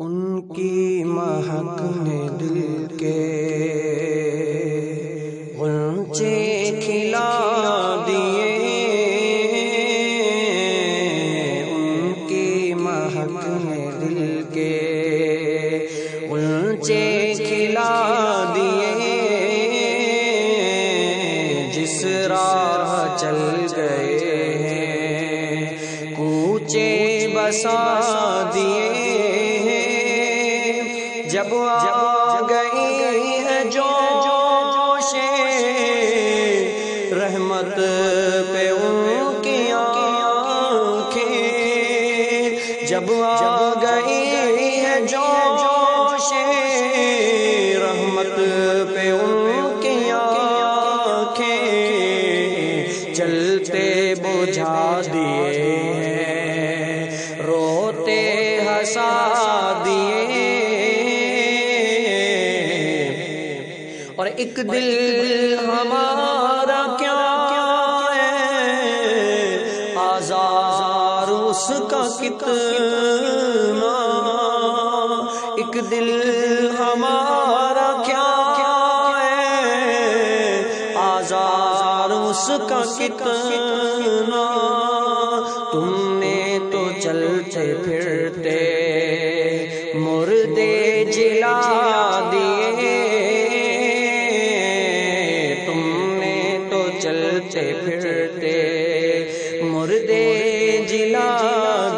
ان کی مہک نے دل کے غنچے کھلا دیے، ان کی مہک نے دل کے غنچے کھلا دیے، جس راہ چل گئے ہیں کوچے بسا دیے، جب آ گئی ہے جوش رحمت پہ ان کی آنکھیں، جب آ گئی ہے جوش رحمت پہ ان کی آنکھیں، چلتے بجھا دیے ہیں روتے ہنسا دیے، اور ایک دل ہمارا کیا ہے آزار اس کا کتنا، ایک دل ہمارا کیا ہے آزار اس کا کتنا، تم نے تو چلتے پھرتے مردے جلا دیے، چلتے پھرتے مردے جلا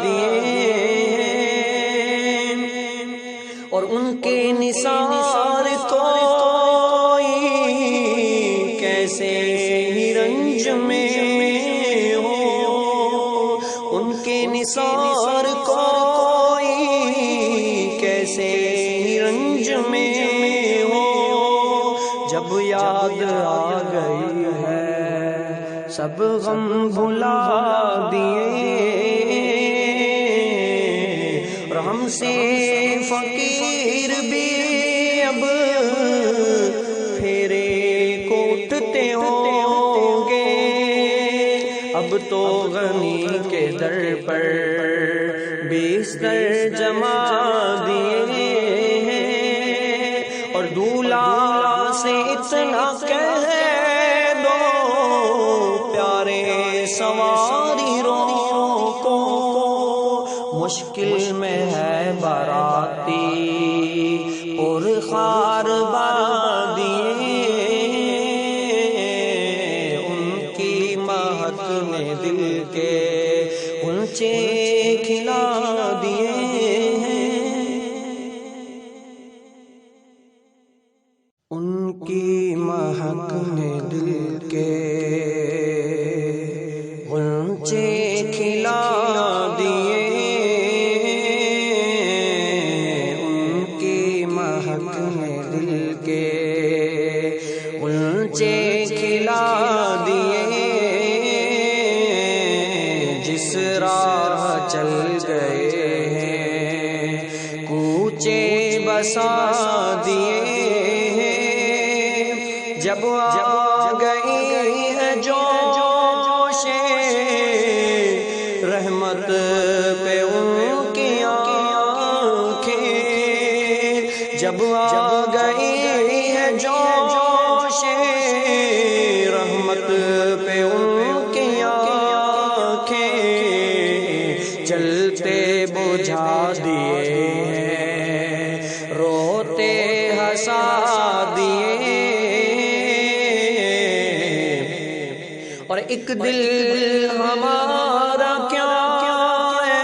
دیے، اور ان کے نثار کوئی کیسے ہی رنج میں ہو، ان کے نثار کوئی کیسے ہی رنج میں ہو، جب یاد آ گئی ہے سب غم بھلا دیے، اور ہم سے فقیر بھی اب پھیرے کو اٹھتے ہوں گے، اب تو غنی کے در پر بستر جما دیے، اور دولہا سے اتنا کہہ دو پیارے سواری کو، مشکل میں ہے باراتی پرخار بادیے، ان کی مہک نے دل کے غنچے کھلا دیے، ان کی مہک نے دل کے غنچے کھلا دیے، ان کی مہک نے دل کے غنچے کھلا دیے، جس راہ چل گئے ہیں کوچے بسا دیے، جب آ گئی ہے جوش رحمت پہ ان کی آنکھیں، جب آ گئی ہے جوش رحمت پہ ان کی آنکھیں، چلتے بجھا دیے ہیں روتے ہنسا دیے، اور ایک دل ہمارا کیا ہے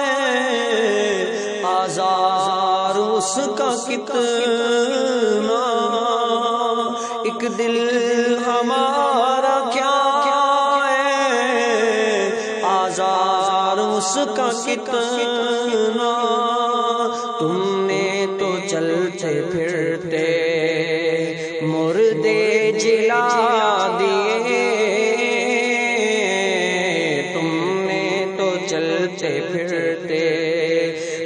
آزار اس کا کتنا، ایک دل ہمارا کیا ہے آزار اس کا کتنا، تم نے تو چلتے پھرتے مردے جلا دیے، چلتے پھرتے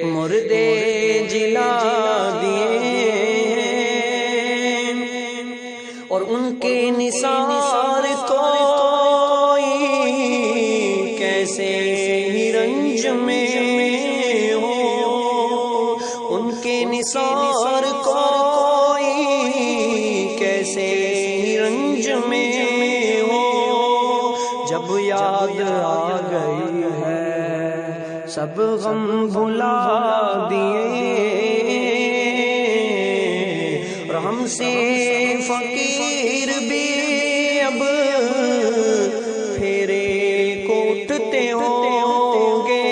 مردے جلا دیے، اور ان کے نثار کوئی کیسے ہی رنج میں ہو، ان کے نثار کوئی کیسے رنج میں ہو، جب یاد آ گئی ہے سب غم بھلا دیے، اور ہم سے فقیر بھی اب پھیرے کو اٹھتے ہوں گے،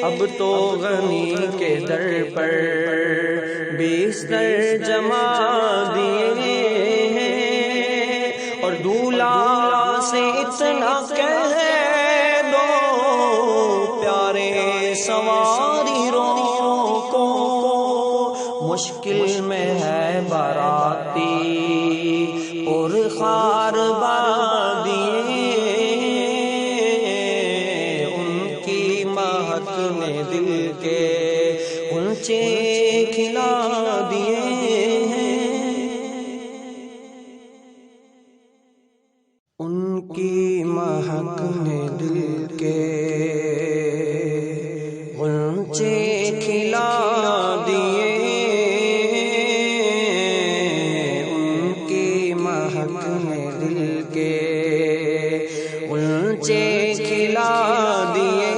اب تو غنی کے در پر بستر جما دیے ہیں، اور دولہا سے اتنا کہہ دو پیارے سواری رو کو، مشکل میں ہے باراتی اور خار بادیے، ان کی مہک نے دل کے اونچے کھلا دیے ہیں، ان کی مہک نے دل کے غنچے کھلا دیے، ان کی مہک نے دل کے غنچے کھلا دیے،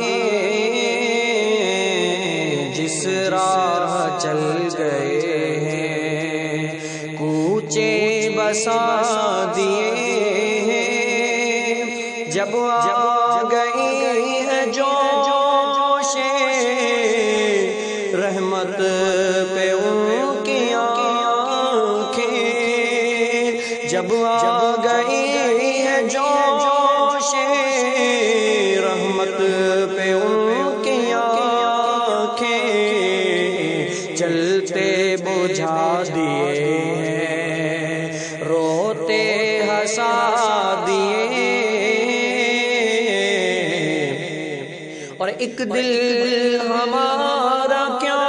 جس راہ چل گئے ہیں کوچے بسا دیے، جب آ گئی ہے جوش رحمت پہ ان کی آنکھیں، جب آ گئی ہے جوش رحمت پہ ان کی آنکھیں، چلتے بجھا دیے ہیں روتے ہنسا دیے، اور ایک دل ہمارا کیا